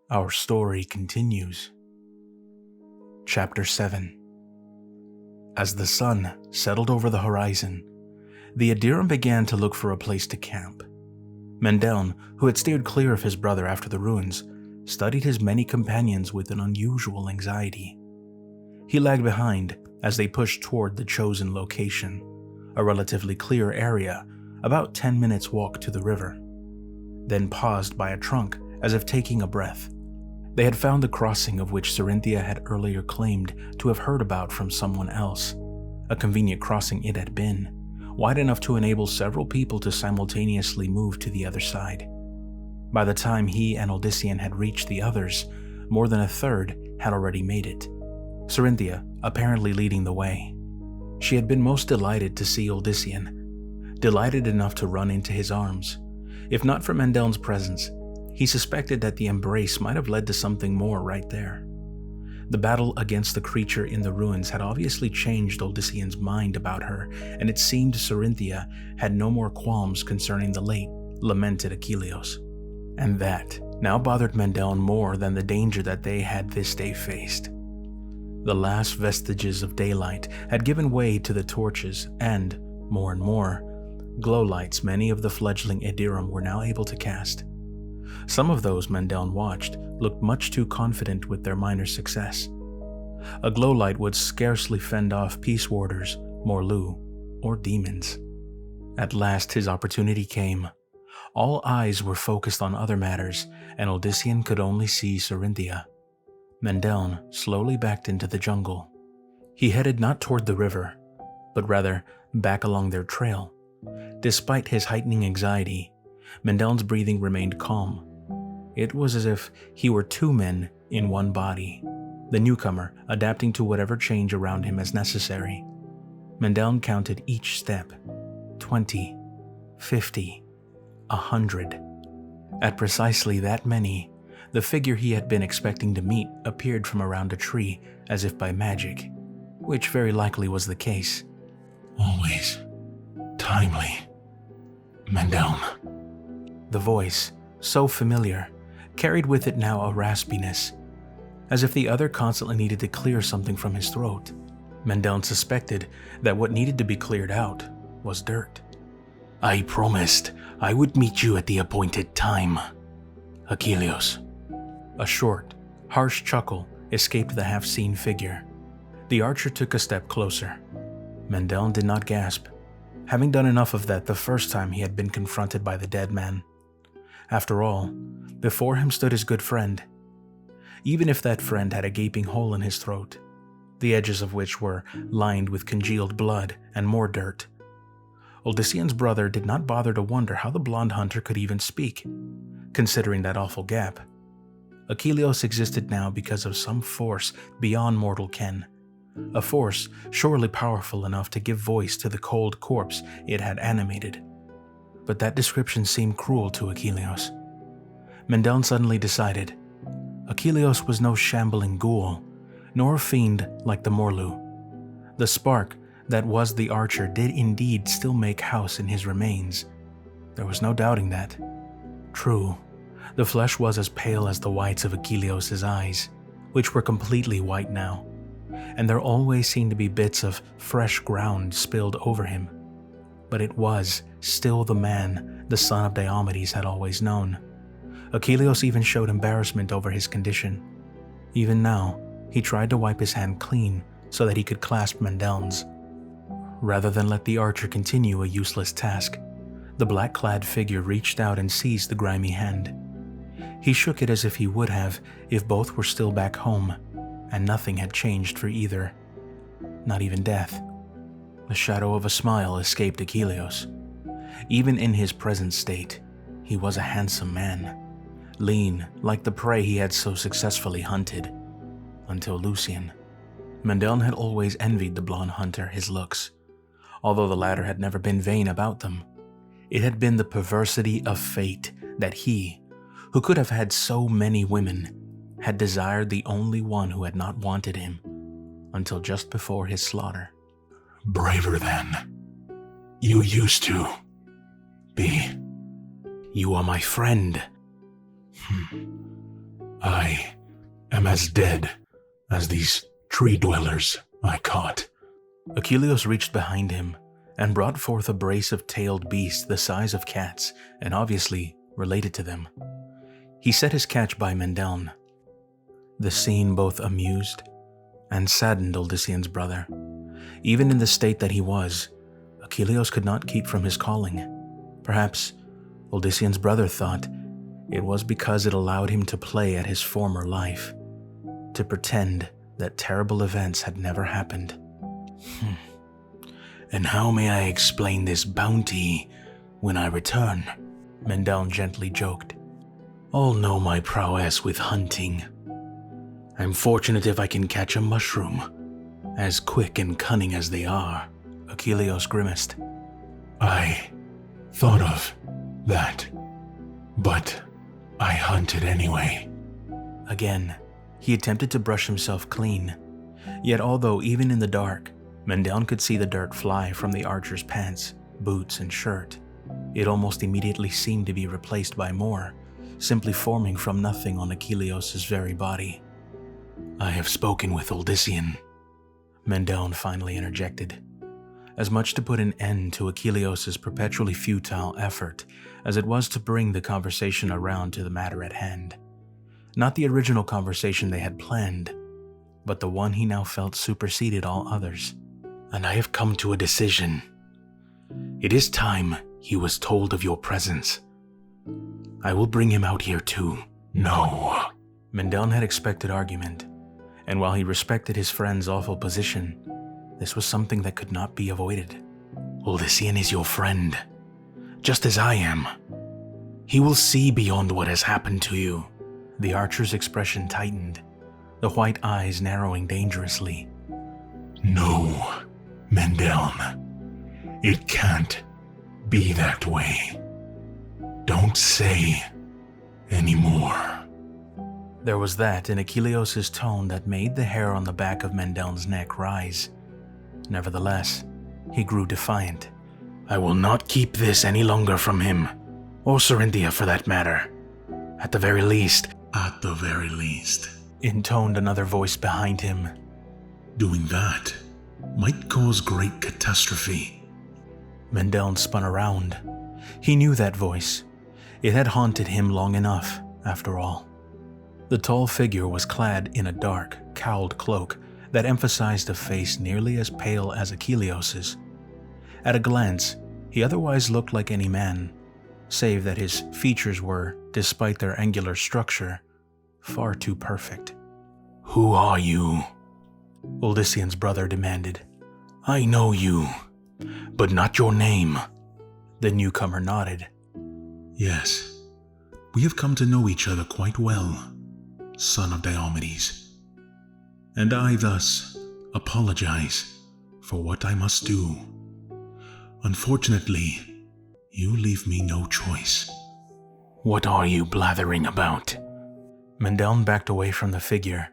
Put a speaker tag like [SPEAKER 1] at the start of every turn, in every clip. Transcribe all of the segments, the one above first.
[SPEAKER 1] Our story continues. Chapter 7. As the sun settled over the horizon, the Adiram began to look for a place to camp. Mandel, who had steered clear of his brother after the ruins, studied his many companions with an unusual anxiety. He lagged behind as they pushed toward the chosen location, a relatively clear area about 10 minutes' walk to the river, then paused by a trunk as if taking a breath. They had found the crossing of which Cerinthia had earlier claimed to have heard about from someone else. A convenient crossing it had been, wide enough to enable several people to simultaneously move to the other side. By the time he and Odyssean had reached the others, more than a third had already made it, Cerinthia apparently leading the way. She had been most delighted to see Odyssean, delighted enough to run into his arms. If not for Mandel's presence, he suspected that the embrace might have led to something more right there. The battle against the creature in the ruins had obviously changed Odyssean's mind about her, and it seemed Cerinthia had no more qualms concerning the late, lamented Achilleos. And that now bothered Mandel more than the danger that they had this day faced. The last vestiges of daylight had given way to the torches and more, glow lights many of the fledgling Adiram were now able to cast. Some of those Mandel watched looked much too confident with their minor success. A glow light would scarcely fend off peace warders, Morlu, or demons. At last his opportunity came. All eyes were focused on other matters, and Odyssean could only see Cerinthia. Mandel slowly backed into the jungle. He headed not toward the river, but rather back along their trail. Despite his heightening anxiety, Mandel's breathing remained calm. It was as if he were two men in one body, the newcomer adapting to whatever change around him as necessary. Mandel counted each step, 20, 50, 100. At precisely that many, the figure he had been expecting to meet appeared from around a tree as if by magic, which very likely was the case.
[SPEAKER 2] Always timely, Mandel.
[SPEAKER 1] The voice, so familiar, carried with it now a raspiness, as if the other constantly needed to clear something from his throat. Mandel suspected that what needed to be cleared out was dirt.
[SPEAKER 2] I promised I would meet you at the appointed time, Achilleos.
[SPEAKER 1] A short, harsh chuckle escaped the half-seen figure. The archer took a step closer. Mandel did not gasp, having done enough of that the first time he had been confronted by the dead man. After all, before him stood his good friend. Even if that friend had a gaping hole in his throat, the edges of which were lined with congealed blood and more dirt. Odyssean's brother did not bother to wonder how the blonde hunter could even speak, considering that awful gap. Achilleos existed now because of some force beyond mortal ken, a force surely powerful enough to give voice to the cold corpse it had animated. But that description seemed cruel to Achilleos. Mandel suddenly decided Achilleos was no shambling ghoul, nor a fiend like the Morlu. The spark that was the archer did indeed still make house in his remains. There was no doubting that. True, the flesh was as pale as the whites of Achilleos' eyes, which were completely white now, and there always seemed to be bits of fresh ground spilled over him. But it was still the man the son of Diomedes had always known. Achilleos even showed embarrassment over his condition. Even now, he tried to wipe his hand clean so that he could clasp Mandel's. Rather than let the archer continue a useless task, the black-clad figure reached out and seized the grimy hand. He shook it as if he would have if both were still back home, and nothing had changed for either. Not even death. The shadow of a smile escaped Achilleos. Even in his present state, he was a handsome man, lean like the prey he had so successfully hunted. Until Lucian. Mandel had always envied the blonde hunter his looks, although the latter had never been vain about them. It had been the perversity of fate that he, who could have had so many women, had desired the only one who had not wanted him, until just before his slaughter.
[SPEAKER 2] Braver than you used to be.
[SPEAKER 1] You are my friend.
[SPEAKER 2] I am as dead as these tree dwellers I caught.
[SPEAKER 1] Achilleus reached behind him and brought forth a brace of tailed beasts the size of cats and obviously related to them. He set his catch by Mandel. The scene both amused and saddened Odyssean's brother. Even in the state that he was, Achilleus could not keep from his calling. Perhaps Odyssean's brother thought it was because it allowed him to play at his former life, to pretend that terrible events had never happened.
[SPEAKER 2] And how may I explain this bounty when I return?
[SPEAKER 1] Mandel gently joked.
[SPEAKER 2] All know my prowess with hunting. I'm fortunate if I can catch a mushroom, as quick and cunning as they are.
[SPEAKER 1] Achilleus grimaced.
[SPEAKER 2] I thought of that, but I hunted anyway.
[SPEAKER 1] Again, he attempted to brush himself clean. Yet although even in the dark, Mandel could see the dirt fly from the archer's pants, boots, and shirt, it almost immediately seemed to be replaced by more, simply forming from nothing on Achilleus' very body.
[SPEAKER 2] I have spoken with Odyssean,
[SPEAKER 1] Mandel finally interjected, as much to put an end to Achilleus' perpetually futile effort as it was to bring the conversation around to the matter at hand. Not the original conversation they had planned, but the one he now felt superseded all others.
[SPEAKER 2] And I have come to a decision. It is time he was told of your presence. I will bring him out here too.
[SPEAKER 1] No. Mandel had expected argument, and while he respected his friend's awful position, this was something that could not be avoided.
[SPEAKER 2] Odyssean is your friend, just as I am. He will see beyond what has happened to you.
[SPEAKER 1] The archer's expression tightened, the white eyes narrowing dangerously.
[SPEAKER 2] No, Mandel. It can't be that way. Don't say anymore.
[SPEAKER 1] There was that in Achilleus' tone that made the hair on the back of Mandel's neck rise. Nevertheless, he grew defiant.
[SPEAKER 2] I will not keep this any longer from him, or Serendia for that matter. At the very least,
[SPEAKER 1] intoned another voice behind him.
[SPEAKER 2] Doing that might cause great catastrophe.
[SPEAKER 1] Mandel spun around. He knew that voice. It had haunted him long enough, after all. The tall figure was clad in a dark, cowled cloak that emphasized a face nearly as pale as Achilleus's. At a glance, he otherwise looked like any man, save that his features were, despite their angular structure, far too perfect.
[SPEAKER 2] Who are you?
[SPEAKER 1] Odyssean's brother demanded.
[SPEAKER 2] I know you, but not your name.
[SPEAKER 1] The newcomer nodded.
[SPEAKER 2] Yes, we have come to know each other quite well, son of Diomedes. And I thus apologize for what I must do. Unfortunately, you leave me no choice. What are you blathering about?
[SPEAKER 1] Mandel backed away from the figure,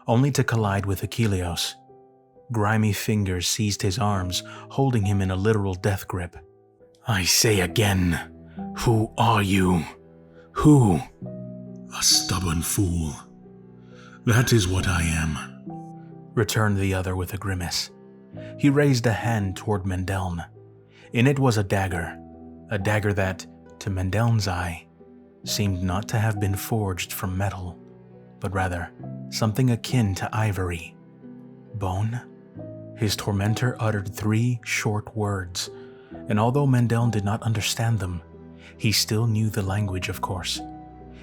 [SPEAKER 1] only to collide with Achilleus. Grimy fingers seized his arms, holding him in a literal death grip.
[SPEAKER 2] I say again, who are you? Who? A stubborn fool. That is what I am,
[SPEAKER 1] returned the other with a grimace. He raised a hand toward Mandel. In it was a dagger that, to Mandel's eye, seemed not to have been forged from metal, but rather something akin to ivory. Bone? His tormentor uttered 3 short words, and although Mandel did not understand them, he still knew the language, of course.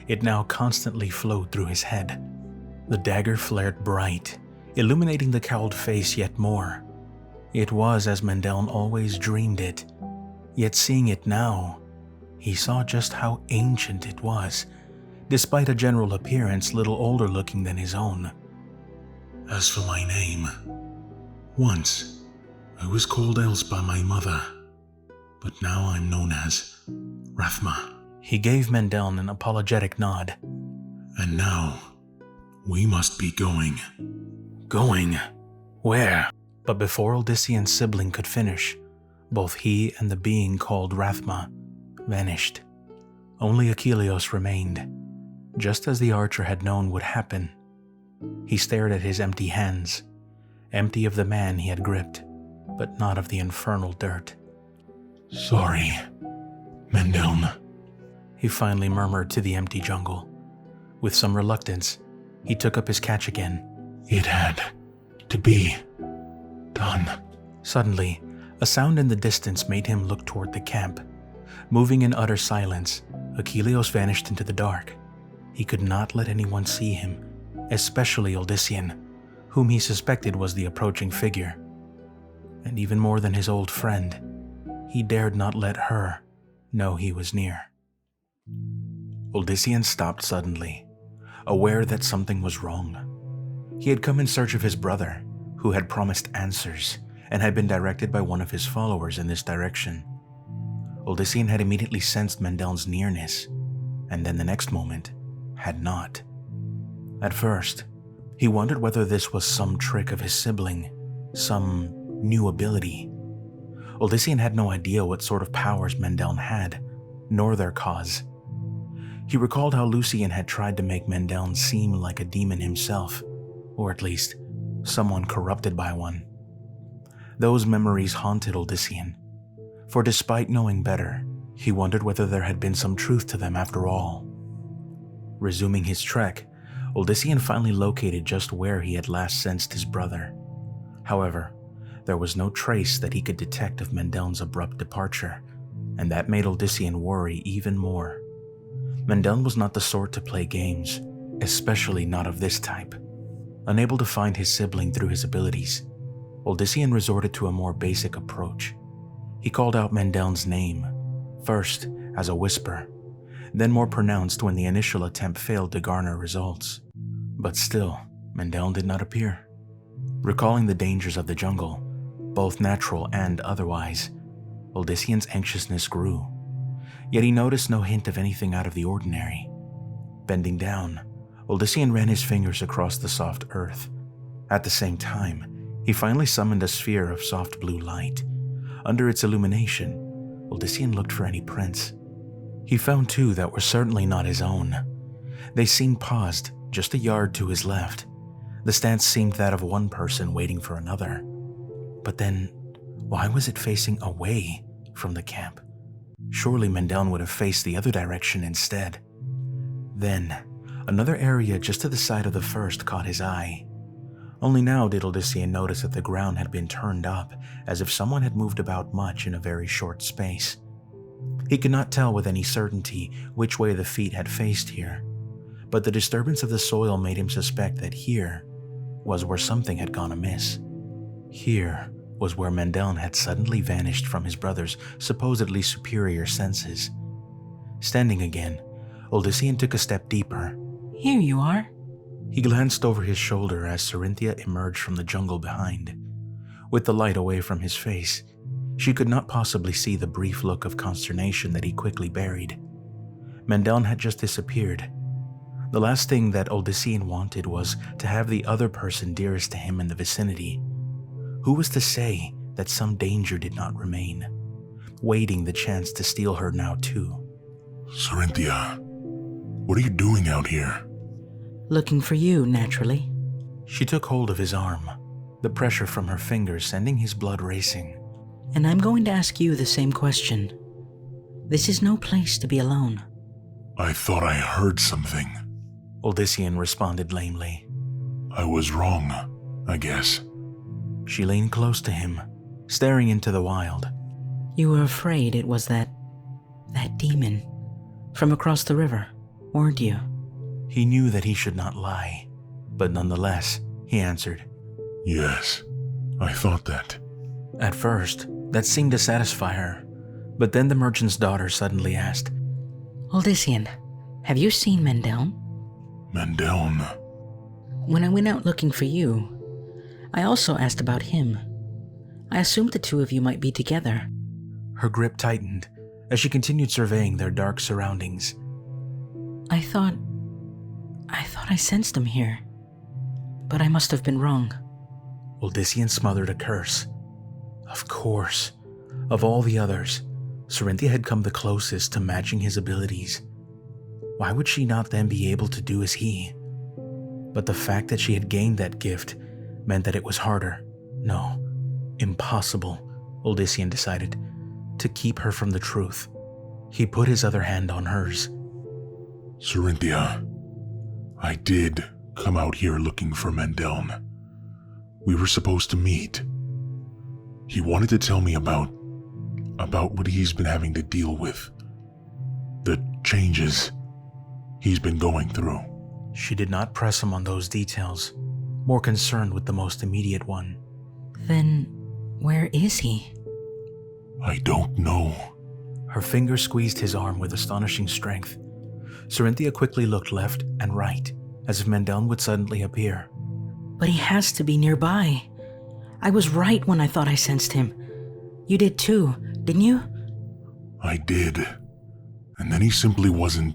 [SPEAKER 1] It now constantly flowed through his head. The dagger flared bright, illuminating the cowled face yet more. It was as Mandel always dreamed it, yet seeing it now, he saw just how ancient it was, despite a general appearance little older looking than his own.
[SPEAKER 2] As for my name, once I was called else by my mother, but now I'm known as Rathma.
[SPEAKER 1] He gave Mandel an apologetic nod.
[SPEAKER 2] And now, we must be going. Going? Where?
[SPEAKER 1] But before Odyssean's sibling could finish, both he and the being called Rathma vanished. Only Achilleus remained, just as the archer had known would happen. He stared at his empty hands, empty of the man he had gripped, but not of the infernal dirt.
[SPEAKER 2] "Sorry, Mandel,"
[SPEAKER 1] he finally murmured to the empty jungle. With some reluctance, he took up his catch again.
[SPEAKER 2] "It had to be done."
[SPEAKER 1] Suddenly, a sound in the distance made him look toward the camp. Moving in utter silence, Achilleos vanished into the dark. He could not let anyone see him, especially Odyssean, whom he suspected was the approaching figure. And even more than his old friend, he dared not let her know he was near. Odyssean stopped suddenly, aware that something was wrong. He had come in search of his brother, who had promised answers, and had been directed by one of his followers in this direction. Odyssean had immediately sensed Mandel's nearness, and then the next moment, had not. At first, he wondered whether this was some trick of his sibling, some new ability. Odyssean had no idea what sort of powers Mandel had, nor their cause. He recalled how Lucian had tried to make Mandel seem like a demon himself, or at least, someone corrupted by one. Those memories haunted Odyssean, for despite knowing better, he wondered whether there had been some truth to them after all. Resuming his trek, Odyssean finally located just where he had last sensed his brother. However, there was no trace that he could detect of Mandel's abrupt departure, and that made Odyssean worry even more. Mandel was not the sort to play games, especially not of this type. Unable to find his sibling through his abilities, Odyssean resorted to a more basic approach. He called out Mandel's name, first as a whisper, then more pronounced when the initial attempt failed to garner results. But still, Mandel did not appear. Recalling the dangers of the jungle, both natural and otherwise, Odyssean's anxiousness grew. Yet he noticed no hint of anything out of the ordinary. Bending down, Odyssean ran his fingers across the soft earth. At the same time, he finally summoned a sphere of soft blue light. Under its illumination, Odyssean looked for any prints. He found two that were certainly not his own. They seemed paused just a yard to his left. The stance seemed that of one person waiting for another. But then, why was it facing away from the camp? Surely Mandel would have faced the other direction instead. Then, another area just to the side of the first caught his eye. Only now did Odyssean notice that the ground had been turned up, as if someone had moved about much in a very short space. He could not tell with any certainty which way the feet had faced here, but the disturbance of the soil made him suspect that here was where something had gone amiss. Here was where Mandel had suddenly vanished from his brother's supposedly superior senses. Standing again, Odyssean took a step deeper.
[SPEAKER 3] "Here you are."
[SPEAKER 1] He glanced over his shoulder as Cerinthia emerged from the jungle behind. With the light away from his face, she could not possibly see the brief look of consternation that he quickly buried. Mandel had just disappeared. The last thing that Odyssean wanted was to have the other person dearest to him in the vicinity. Who was to say that some danger did not remain, waiting the chance to steal her now too?
[SPEAKER 2] "Cerinthia, what are you doing out here?"
[SPEAKER 3] "Looking for you, naturally."
[SPEAKER 1] She took hold of his arm, the pressure from her fingers sending his blood racing.
[SPEAKER 3] "And I'm going to ask you the same question. This is no place to be alone."
[SPEAKER 2] "I thought I heard something."
[SPEAKER 1] Odyssean responded lamely.
[SPEAKER 2] "I was wrong, I guess."
[SPEAKER 1] She leaned close to him, staring into the wild.
[SPEAKER 3] "You were afraid it was that demon from across the river, weren't you?"
[SPEAKER 1] He knew that he should not lie, but nonetheless, he answered.
[SPEAKER 2] "Yes, I thought that."
[SPEAKER 1] At first, that seemed to satisfy her, but then the merchant's daughter suddenly asked,
[SPEAKER 3] "Odyssean, have you seen Mandel?"
[SPEAKER 2] "Mandel?"
[SPEAKER 3] "When I went out looking for you, I also asked about him. I assumed the two of you might be together."
[SPEAKER 1] Her grip tightened as she continued surveying their dark surroundings.
[SPEAKER 3] I thought I sensed him here, but I must have been wrong."
[SPEAKER 1] Odyssean smothered a curse. Of course, of all the others, Cerinthia had come the closest to matching his abilities. Why would she not then be able to do as he? But the fact that she had gained that gift meant that it was harder, no, impossible, Odyssean decided, to keep her from the truth. He put his other hand on hers.
[SPEAKER 2] Cerinthia, I did come out here looking for Mandel. We were supposed to meet. He wanted to tell me about what he's been having to deal with. The changes he's been going through.
[SPEAKER 1] She did not press him on those details, more concerned with the most immediate one.
[SPEAKER 3] Then, where is he?
[SPEAKER 2] I don't know.
[SPEAKER 1] Her finger squeezed his arm with astonishing strength. Cerinthia quickly looked left and right, as if Mandel would suddenly appear.
[SPEAKER 3] But he has to be nearby. I was right when I thought I sensed him. You did too, didn't you?
[SPEAKER 2] I did. And then he simply wasn't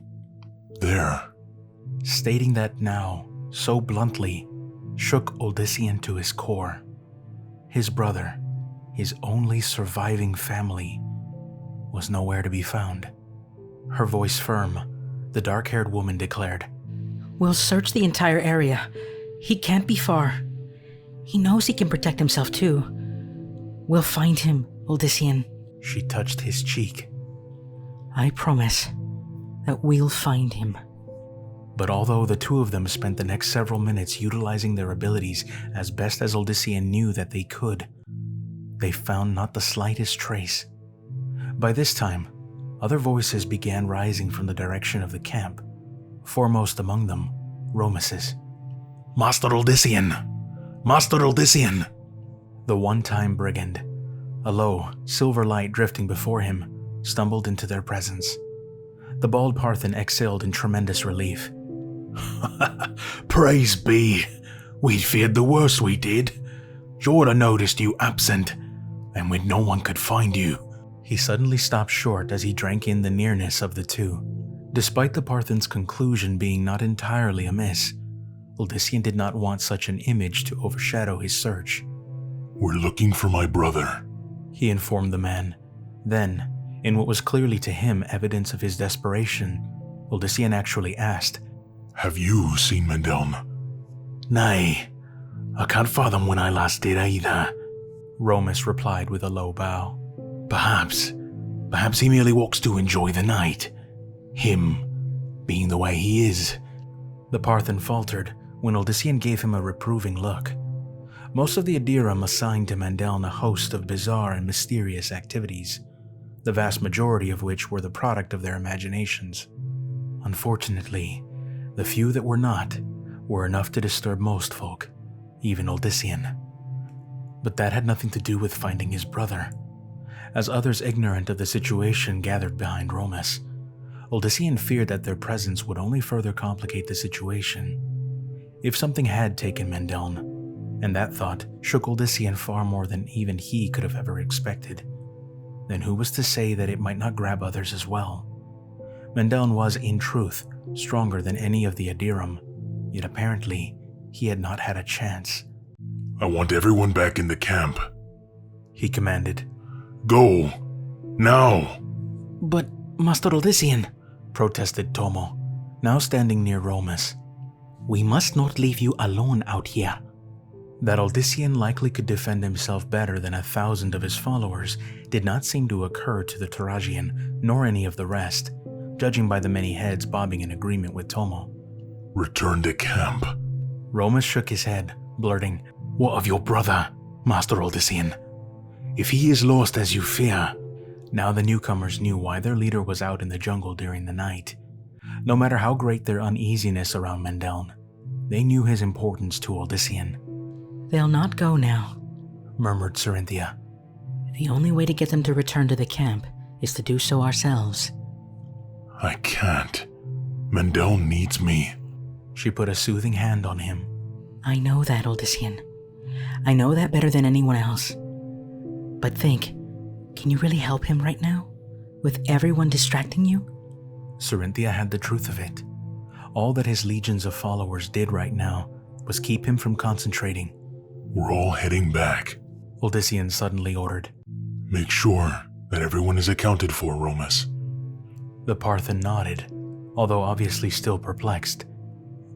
[SPEAKER 2] there.
[SPEAKER 1] Stating that now, so bluntly, shook Odyssean to his core. His brother, his only surviving family, was nowhere to be found. Her voice firm, the dark-haired woman declared,
[SPEAKER 3] We'll search the entire area. He can't be far. He knows he can protect himself too. We'll find him, Odyssean.
[SPEAKER 1] She touched his cheek.
[SPEAKER 3] I promise that we'll find him.
[SPEAKER 1] But although the two of them spent the next several minutes utilizing their abilities as best as Odyssean knew that they could, they found not the slightest trace. By this time, other voices began rising from the direction of the camp, foremost among them, Romus's.
[SPEAKER 2] Master Odyssean! Master Odyssean!
[SPEAKER 1] The one-time brigand, a low, silver light drifting before him, stumbled into their presence. The bald Parthen exhaled in tremendous relief.
[SPEAKER 2] Praise be! We'd feared the worst, we did. Jorah noticed you absent, and when no one could find you.
[SPEAKER 1] He suddenly stopped short as he drank in the nearness of the two. Despite the Parthen's conclusion being not entirely amiss, Odyssean did not want such an image to overshadow his search.
[SPEAKER 2] We're looking for my brother,
[SPEAKER 1] he informed the man. Then, in what was clearly to him evidence of his desperation, Odyssean actually asked,
[SPEAKER 2] Have you seen Mandel?
[SPEAKER 1] Nay, I can't fathom when I last did either, Romus replied with a low bow.
[SPEAKER 2] Perhaps he merely walks to enjoy the night. Him being the way he is.
[SPEAKER 1] The Parthen faltered when Odyssean gave him a reproving look. Most of the Adiram assigned to Mandel a host of bizarre and mysterious activities, the vast majority of which were the product of their imaginations. Unfortunately, the few that were not were enough to disturb most folk, even Odyssean. But that had nothing to do with finding his brother. As others ignorant of the situation gathered behind Romus, Odyssean feared that their presence would only further complicate the situation. If something had taken Mandel, and that thought shook Odyssean far more than even he could have ever expected, then who was to say that it might not grab others as well? Mandel was, in truth, stronger than any of the Adiram, yet apparently he had not had a chance.
[SPEAKER 2] I want everyone back in the camp,
[SPEAKER 1] he commanded.
[SPEAKER 2] Go, now!
[SPEAKER 1] But, Master Odyssean, protested Tomo, now standing near Romus. We must not leave you alone out here. That Odyssean likely could defend himself better than 1,000 of his followers did not seem to occur to the Tarajian, nor any of the rest, judging by the many heads bobbing in agreement with Tomo.
[SPEAKER 2] Return to camp.
[SPEAKER 1] Romus shook his head, blurting, What of your brother, Master Odyssean? If he is lost as you fear. Now the newcomers knew why their leader was out in the jungle during the night. No matter how great their uneasiness around Mandel, they knew his importance to Odyssean.
[SPEAKER 3] They'll not go now,
[SPEAKER 1] murmured Cerinthia.
[SPEAKER 3] The only way to get them to return to the camp is to do so ourselves.
[SPEAKER 2] I can't. Mandel needs me.
[SPEAKER 1] She put a soothing hand on him.
[SPEAKER 3] I know that, Odyssean. I know that better than anyone else. But think, can you really help him right now? With everyone distracting you?
[SPEAKER 1] Cerinthia had the truth of it. All that his legions of followers did right now was keep him from concentrating.
[SPEAKER 2] We're all heading back,
[SPEAKER 1] Odyssean suddenly ordered.
[SPEAKER 2] Make sure that everyone is accounted for, Romus.
[SPEAKER 1] The Parthen nodded, although obviously still perplexed.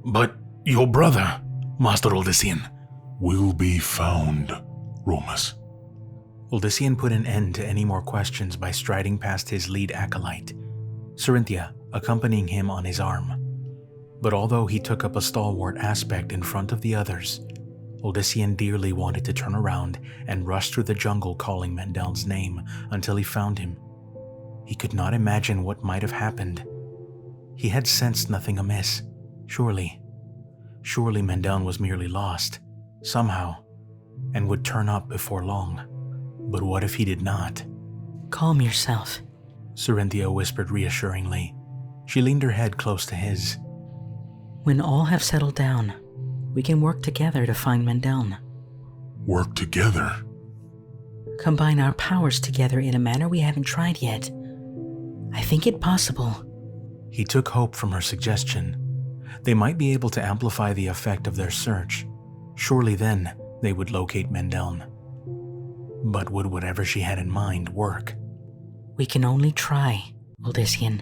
[SPEAKER 2] But your brother, Master Odyssean, will be found, Romus.
[SPEAKER 1] Odyssean put an end to any more questions by striding past his lead acolyte, Cerinthia accompanying him on his arm. But although he took up a stalwart aspect in front of the others, Odyssean dearly wanted to turn around and rush through the jungle calling Mandel's name until he found him. He could not imagine what might have happened. He had sensed nothing amiss. Surely Mandel was merely lost, somehow, and would turn up before long. But what if he did not?
[SPEAKER 3] Calm yourself,
[SPEAKER 1] Cerinthia whispered reassuringly. She leaned her head close to his.
[SPEAKER 3] When all have settled down, we can work together to find Mandel.
[SPEAKER 2] Work together?
[SPEAKER 3] Combine our powers together in a manner we haven't tried yet. I think it possible.
[SPEAKER 1] He took hope from her suggestion. They might be able to amplify the effect of their search. Surely then they would locate Mandel. But would whatever she had in mind work?
[SPEAKER 3] We can only try, Odyssean,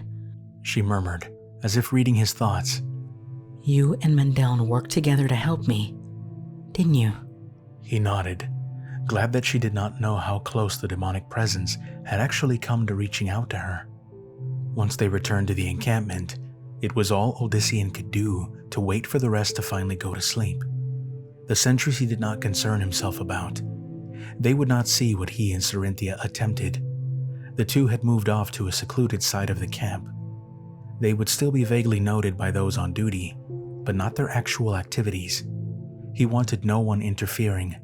[SPEAKER 1] she murmured, as if reading his thoughts.
[SPEAKER 3] You and Mandel worked together to help me, didn't you?
[SPEAKER 1] He nodded, glad that she did not know how close the demonic presence had actually come to reaching out to her. Once they returned to the encampment, it was all Odyssean could do to wait for the rest to finally go to sleep. The sentries he did not concern himself about. They would not see what he and Cerinthia attempted. The two had moved off to a secluded side of the camp. They would still be vaguely noted by those on duty, but not their actual activities. He wanted no one interfering,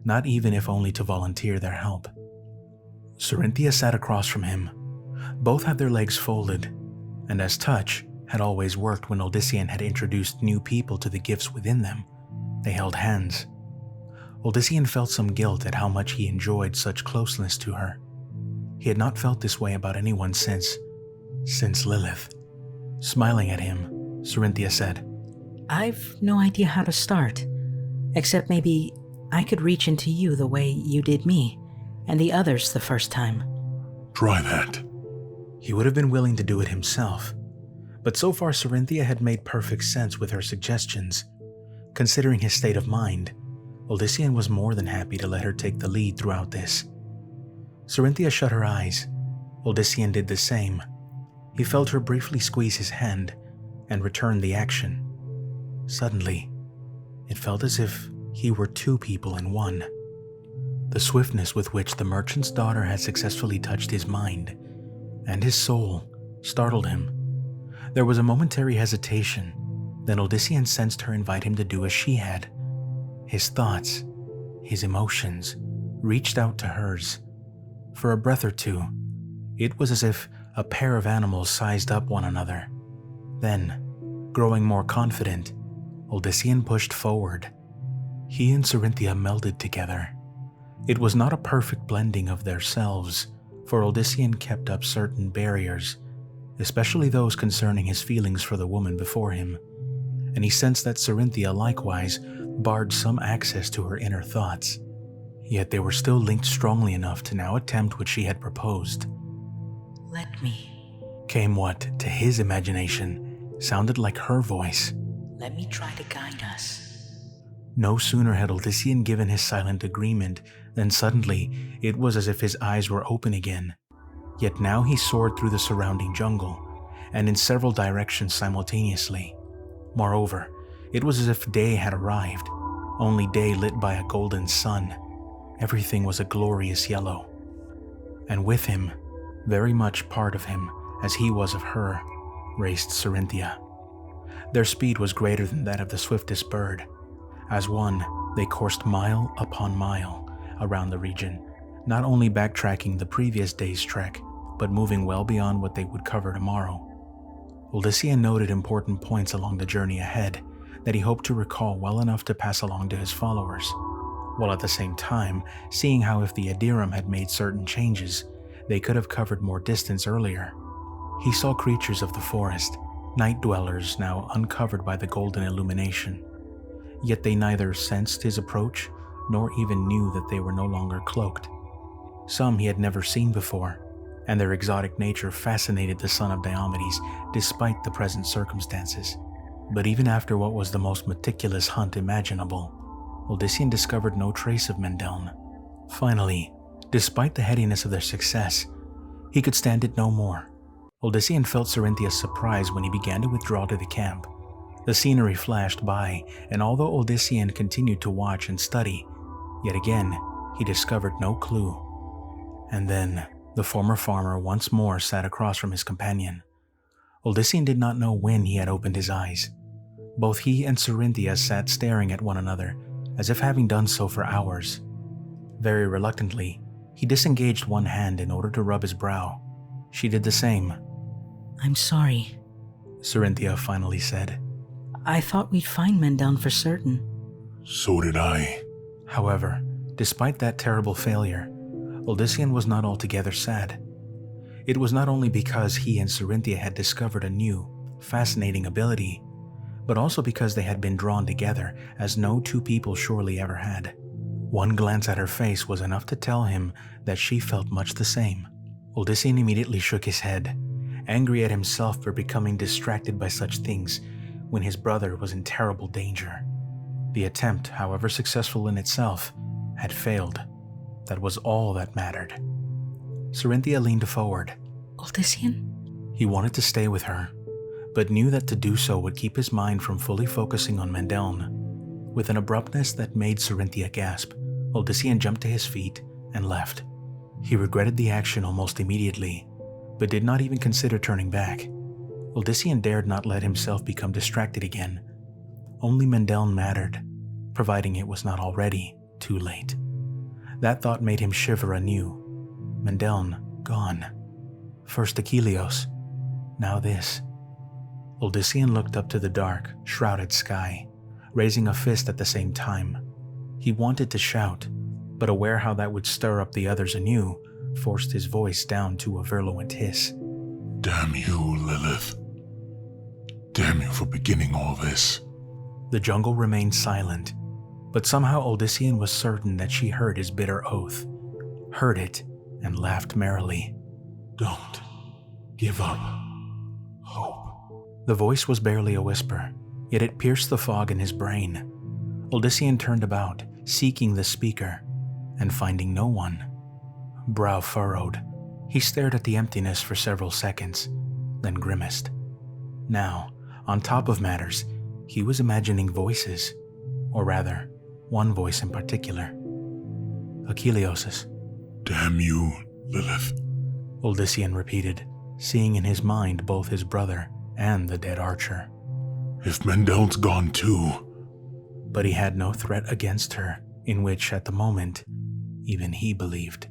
[SPEAKER 1] not even if only to volunteer their help. Cerinthia sat across from him. Both had their legs folded, and as touch had always worked when Odyssean had introduced new people to the gifts within them, they held hands. Odyssean felt some guilt at how much he enjoyed such closeness to her. He had not felt this way about anyone since Lilith. Smiling at him, Cerinthia said,
[SPEAKER 3] I've no idea how to start, except maybe I could reach into you the way you did me and the others the first time.
[SPEAKER 2] Try that.
[SPEAKER 1] He would have been willing to do it himself, but so far Cerinthia had made perfect sense with her suggestions. Considering his state of mind, Odyssean was more than happy to let her take the lead throughout this. Cerinthia shut her eyes. Odyssean did the same. He felt her briefly squeeze his hand and returned the action. Suddenly, it felt as if he were two people in one. The swiftness with which the merchant's daughter had successfully touched his mind and his soul startled him. There was a momentary hesitation, then Odyssean sensed her invite him to do as she had. His thoughts, his emotions, reached out to hers. For a breath or two, it was as if a pair of animals sized up one another. Then, growing more confident, Odyssean pushed forward. He and Cerinthia melded together. It was not a perfect blending of their selves, for Odyssean kept up certain barriers, especially those concerning his feelings for the woman before him, and he sensed that Cerinthia likewise barred some access to her inner thoughts. Yet they were still linked strongly enough to now attempt what she had proposed.
[SPEAKER 3] Let me,
[SPEAKER 1] came what, to his imagination, sounded like her voice.
[SPEAKER 3] Let me try to guide us.
[SPEAKER 1] No sooner had Odyssean given his silent agreement than suddenly it was as if his eyes were open again. Yet now he soared through the surrounding jungle, and in several directions simultaneously. Moreover, it was as if day had arrived, only day lit by a golden sun. Everything was a glorious yellow. And with him, very much part of him, as he was of her, raced Cerinthia. Their speed was greater than that of the swiftest bird. As one, they coursed mile upon mile around the region, not only backtracking the previous day's trek, but moving well beyond what they would cover tomorrow. Odyssean noted important points along the journey ahead that he hoped to recall well enough to pass along to his followers, while at the same time seeing how if the Adiram had made certain changes, they could have covered more distance earlier. He saw creatures of the forest, night dwellers now uncovered by the golden illumination, yet they neither sensed his approach nor even knew that they were no longer cloaked. Some he had never seen before, and their exotic nature fascinated the son of Diomedes despite the present circumstances. But even after what was the most meticulous hunt imaginable, Odyssean discovered no trace of Mandel. Finally, despite the headiness of their success, he could stand it no more. Odyssean felt Cerinthia's surprise when he began to withdraw to the camp. The scenery flashed by, and although Odyssean continued to watch and study, yet again he discovered no clue. And then the former farmer once more sat across from his companion. Odyssean did not know when he had opened his eyes. Both he and Cerinthia sat staring at one another, as if having done so for hours. Very reluctantly, he disengaged one hand in order to rub his brow. She did the same.
[SPEAKER 3] I'm sorry,
[SPEAKER 1] Cerinthia finally said.
[SPEAKER 3] I thought we'd find Mandel for certain.
[SPEAKER 2] So did I.
[SPEAKER 1] However, despite that terrible failure, Odyssean was not altogether sad. It was not only because he and Cerinthia had discovered a new, fascinating ability, but also because they had been drawn together as no two people surely ever had. One glance at her face was enough to tell him that she felt much the same. Odyssean immediately shook his head, angry at himself for becoming distracted by such things when his brother was in terrible danger. The attempt, however successful in itself, had failed. That was all that mattered. Cerinthia leaned forward.
[SPEAKER 3] Odyssean?
[SPEAKER 1] He wanted to stay with her, but knew that to do so would keep his mind from fully focusing on Mandel. With an abruptness that made Cerinthia gasp, Odyssean jumped to his feet and left. He regretted the action almost immediately, but did not even consider turning back. Odyssean dared not let himself become distracted again. Only Mandel mattered, providing it was not already too late. That thought made him shiver anew. Mandel gone. First Achilleos, now this. Odyssean looked up to the dark, shrouded sky, raising a fist at the same time. He wanted to shout, but aware how that would stir up the others anew, forced his voice down to a virulent hiss.
[SPEAKER 2] Damn you, Lilith. Damn you for beginning all this.
[SPEAKER 1] The jungle remained silent, but somehow Odyssean was certain that she heard his bitter oath, heard it, and laughed merrily.
[SPEAKER 2] Don't give up hope.
[SPEAKER 1] The voice was barely a whisper, yet it pierced the fog in his brain. Odyssean turned about, seeking the speaker, and finding no one. Brow furrowed, he stared at the emptiness for several seconds, then grimaced. Now, on top of matters, he was imagining voices, or rather, one voice in particular. Achilleos's.
[SPEAKER 2] Damn you, Lilith,
[SPEAKER 1] Odyssean repeated, seeing in his mind both his brother and the dead archer.
[SPEAKER 2] If Mandel's gone too.
[SPEAKER 1] But he had no threat against her, in which, at the moment, even he believed.